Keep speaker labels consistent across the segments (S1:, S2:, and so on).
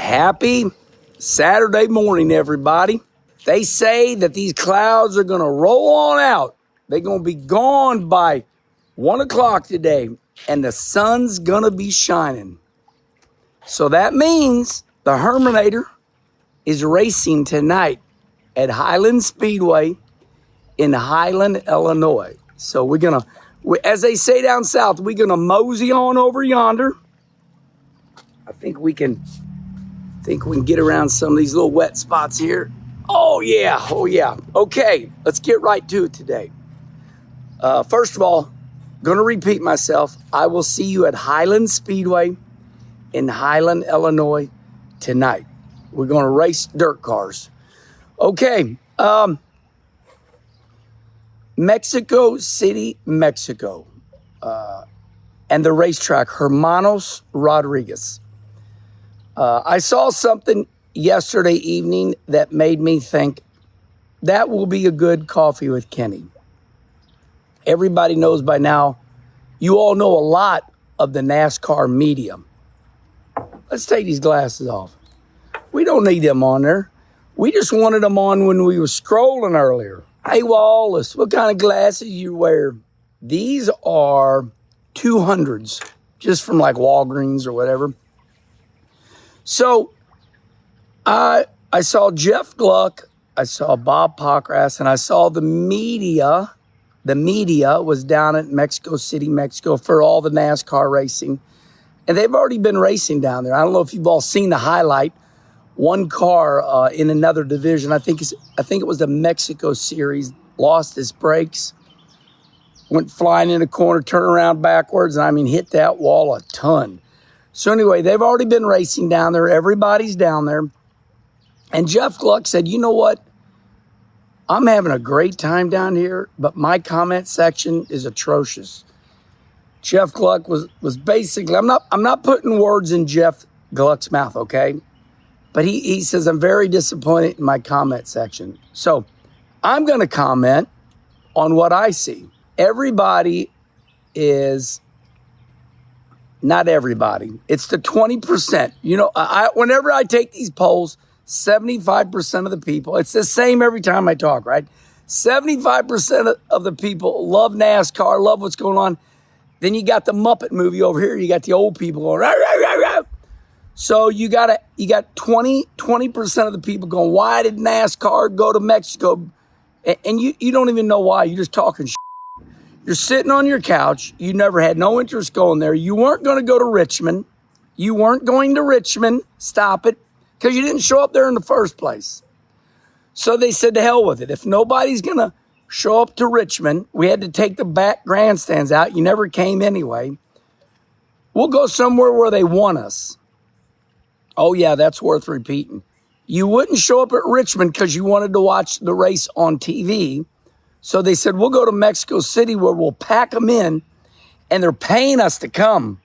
S1: Happy Saturday morning, everybody. They say that these clouds are going to roll on out. They're going to be gone by 1 o'clock today, and the sun's going to be shining. So that means the Herminator is racing tonight at Highland Speedway in Highland, Illinois. So we're going to, as they say down south, we're going to mosey on over yonder. I think we can get around some of these little wet spots here. Oh yeah. Okay, let's get right to it today. First of all, going to repeat myself. I will see you at Highland Speedway in Highland, Illinois tonight. We're going to race dirt cars. Okay, Mexico City, Mexico, and the racetrack, Hermanos Rodriguez. I saw something yesterday evening that made me think that will be a good coffee with Kenny. Everybody knows by now, you all know a lot of the NASCAR media. Let's take these glasses off. We don't need them on there. We just wanted them on when we were scrolling earlier. Hey, Wallace, what kind of glasses you wear? These are 200s, just from like Walgreens or whatever. So I saw Jeff Gluck, I saw Bob Pockrass, and I saw the media. The media was down at Mexico City, Mexico for all the NASCAR racing. And they've already been racing down there. I don't know if you've all seen the highlight. One car in another division, I think it was the Mexico Series, lost his brakes, went flying in the corner, turned around backwards, and hit that wall a ton. So anyway, they've already been racing down there. Everybody's down there. And Jeff Gluck said, you know what? I'm having a great time down here, but my comment section is atrocious. Jeff Gluck was basically, I'm not putting words in Jeff Gluck's mouth, okay? But he says, I'm very disappointed in my comment section. So I'm going to comment on what I see. Everybody is... Not everybody. It's the 20%. You know, whenever I take these polls, 75% of the people, it's the same every time I talk, right? 75% of the people love NASCAR, love what's going on. Then you got the Muppet movie over here. You got the old people going, rah, rah, rah, rah. So you got 20% of the people going, why did NASCAR go to Mexico? And you don't even know why. You're just talking shit. You're sitting on your couch. You never had no interest going there. You weren't going to go to Richmond. You weren't going to Richmond. Stop it. Because you didn't show up there in the first place. So they said to hell with it. If nobody's going to show up to Richmond, we had to take the back grandstands out. You never came anyway. We'll go somewhere where they want us. Oh, yeah, that's worth repeating. You wouldn't show up at Richmond because you wanted to watch the race on TV. So they said, we'll go to Mexico City where we'll pack them in, and they're paying us to come.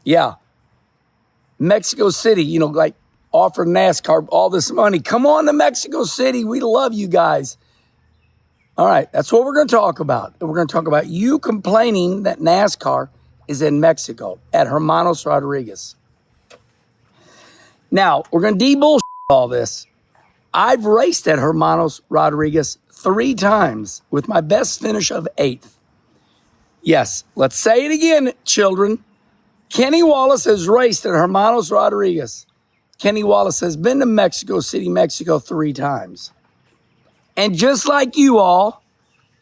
S1: Yeah. Mexico City, like offering NASCAR all this money. Come on to Mexico City. We love you guys. All right, that's what we're going to talk about. We're going to talk about you complaining that NASCAR is in Mexico at Hermanos Rodriguez. Now, we're going to de-bullshit all this. I've raced at Hermanos Rodriguez 3 times with my best finish of 8th. Yes, let's say it again, children. Kenny Wallace has raced at Hermanos Rodriguez. Kenny Wallace has been to Mexico City, Mexico 3 times. And just like you all,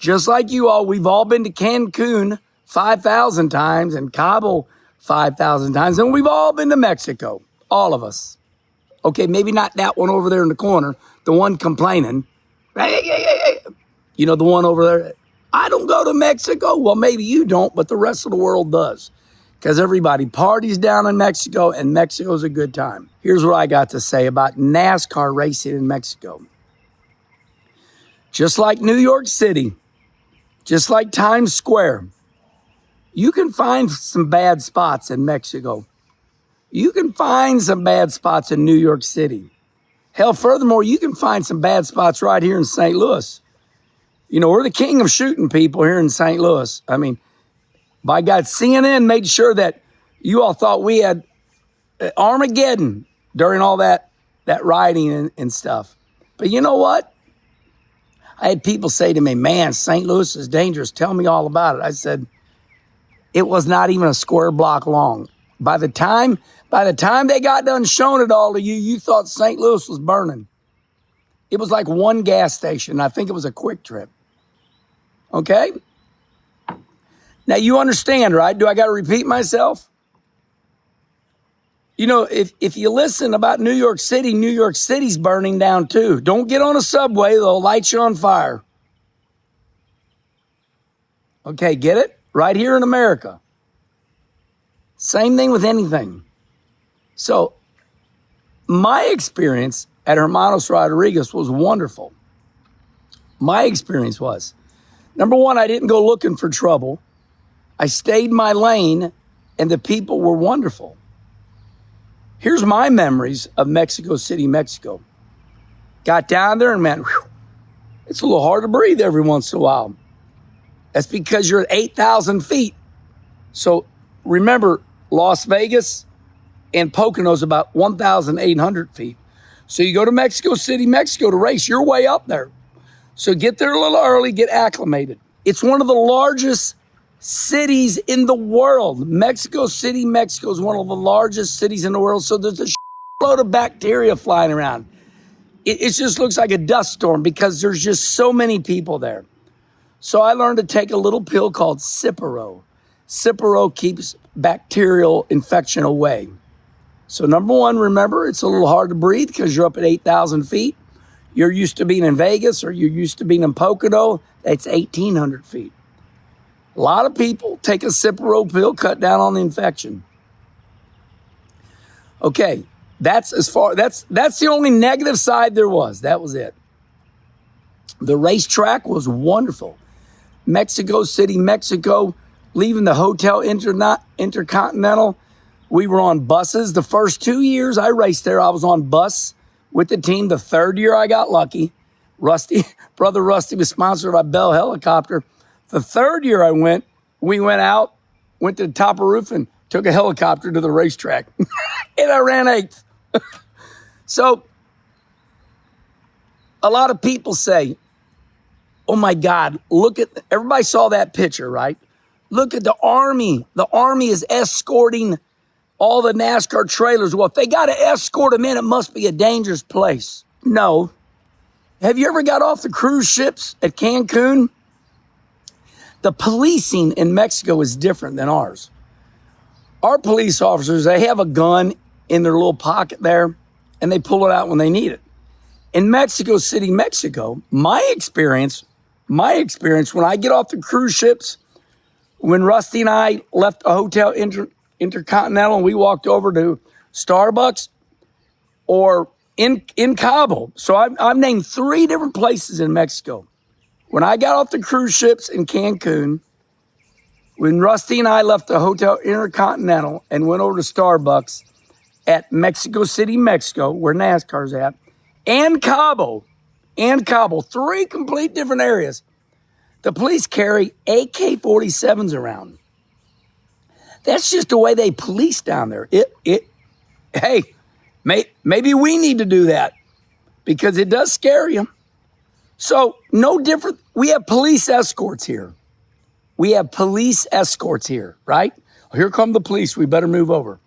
S1: we've all been to Cancun 5,000 times and Cabo 5,000 times, and we've all been to Mexico, all of us. Okay, maybe not that one over there in the corner, the one complaining. You know, the one over there. I don't go to Mexico. Well, maybe you don't, but the rest of the world does. Because everybody parties down in Mexico, and Mexico's a good time. Here's what I got to say about NASCAR racing in Mexico. Just like New York City, just like Times Square, you can find some bad spots in Mexico. You can find some bad spots in New York City. Hell, furthermore, you can find some bad spots right here in St. Louis. You know, we're the king of shooting people here in St. Louis. By God, CNN made sure that you all thought we had Armageddon during all that rioting and stuff. But you know what? I had people say to me, man, St. Louis is dangerous. Tell me all about it. I said, it was not even a square block long. By the time they got done showing it all to you, you thought St. Louis was burning. It was like one gas station. I think it was a Quick Trip. Okay? Now you understand, right? Do I got to repeat myself? You know, if you listen about New York City's burning down too. Don't get on a subway, they'll light you on fire. Okay, get it? Right here in America. Same thing with anything. So, my experience at Hermanos Rodriguez was wonderful. My experience was, number one, I didn't go looking for trouble. I stayed my lane, and the people were wonderful. Here's my memories of Mexico City, Mexico. Got down there and man, it's a little hard to breathe every once in a while. That's because you're at 8,000 feet. So remember, Las Vegas and Pocono's about 1,800 feet. So you go to Mexico City, Mexico to race. You're way up there. So get there a little early, get acclimated. It's one of the largest cities in the world. Mexico City, Mexico is one of the largest cities in the world. So there's a load of bacteria flying around. It just looks like a dust storm because there's just so many people there. So I learned to take a little pill called Cipro. Cipro keeps bacterial infection away. So number one, remember, it's a little hard to breathe because you're up at 8,000 feet. You're used to being in Vegas or you're used to being in Pocono. That's 1,800 feet. A lot of people take a Cipro pill, cut down on the infection. Okay, that's the only negative side there was. That was it. The racetrack was wonderful. Mexico City, Mexico, leaving the Hotel Intercontinental. We were on buses. The first 2 years I raced there, I was on bus with the team. The third year I got lucky. Brother Rusty was sponsored by Bell Helicopter. The third year we went out, went to the top of the roof and took a helicopter to the racetrack. And I ran 8th. So a lot of people say, oh my God, everybody saw that picture, right? Look at the Army. The Army is escorting all the NASCAR trailers. Well, if they got to escort them in, it must be a dangerous place. No. Have you ever got off the cruise ships at Cancun? The policing in Mexico is different than ours. Our police officers, they have a gun in their little pocket there, and they pull it out when they need it. In Mexico City, Mexico, my experience, when I get off the cruise ships, when Rusty and I left a Hotel Intercontinental and we walked over to Starbucks or in Cabo. So I've named 3 different places in Mexico. When I got off the cruise ships in Cancun, when Rusty and I left the Hotel Intercontinental and went over to Starbucks at Mexico City, Mexico, where NASCAR's at, and Cabo, 3 complete different areas. The police carry AK-47s around. That's just the way they police down there. Hey, maybe we need to do that because it does scare you. So no different. We have police escorts here. Right? Here come the police. We better move over.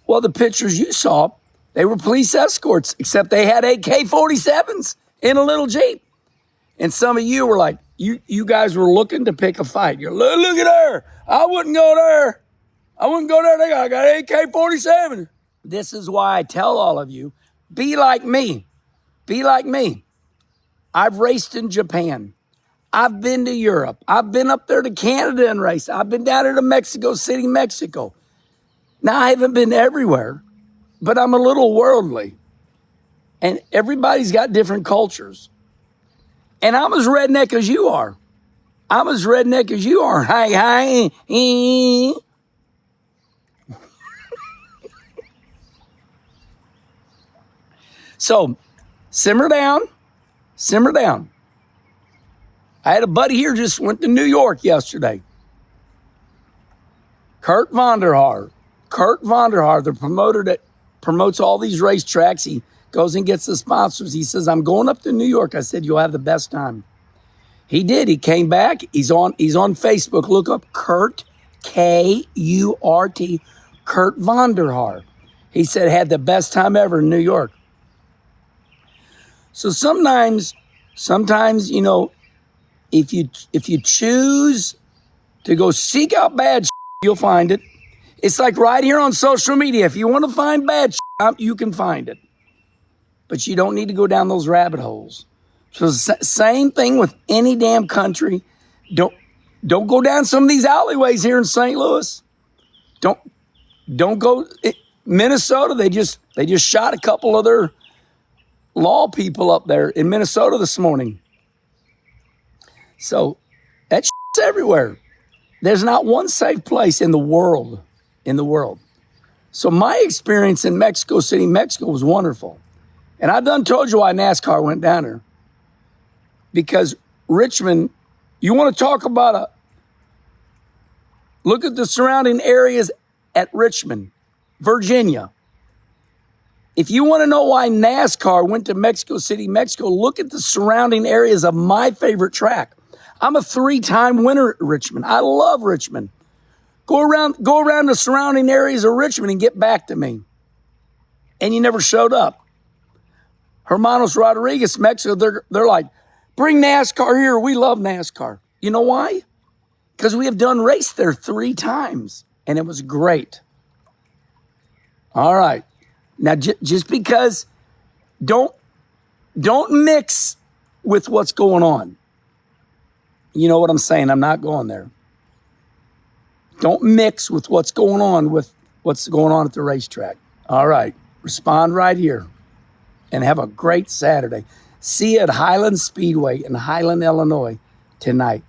S1: Well, the pictures you saw, they were police escorts, except they had AK-47s in a little Jeep. And some of you were like, you guys were looking to pick a fight. You're, look at her. I wouldn't go there. I got AK-47. This is why I tell all of you, be like me. Be like me. I've raced in Japan. I've been to Europe. I've been up there to Canada and raced. I've been down here to Mexico City, Mexico. Now, I haven't been everywhere, but I'm a little worldly. And everybody's got different cultures. And I'm as redneck as you are. Hi. So, simmer down. I had a buddy here just went to New York yesterday. Kurt Vonderhaar, the promoter promotes all these racetracks. He goes and gets the sponsors. He says, I'm going up to New York. I said, you'll have the best time. He did. He came back. He's on Facebook. Look up Kurt, K-U-R-T, Kurt Vonderhaar. He said, had the best time ever in New York. So sometimes, you know, if you choose to go seek out bad shit, you'll find it. It's like right here on social media. If you want to find bad shit, you can find it. But you don't need to go down those rabbit holes. So same thing with any damn country. Don't go down some of these alleyways here in St. Louis. Don't go. Minnesota, they just shot a couple of their law people up there in Minnesota this morning. So that shit's everywhere. There's not one safe place in the world. So my experience in Mexico City, Mexico was wonderful. And I done told you why NASCAR went down there. Because Richmond, you want to talk about look at the surrounding areas at Richmond, Virginia. If you want to know why NASCAR went to Mexico City, Mexico, look at the surrounding areas of my favorite track. I'm a 3-time winner at Richmond. I love Richmond. Go around the surrounding areas of Richmond and get back to me. And you never showed up. Hermanos Rodriguez, Mexico, they're like, bring NASCAR here. We love NASCAR. You know why? Because we have done race there 3 times, and it was great. All right. Now, just because don't mix with what's going on. You know what I'm saying? I'm not going there. Don't mix with what's going on at the racetrack. All right. Respond right here. And have a great Saturday. See you at Highland Speedway in Highland, Illinois tonight.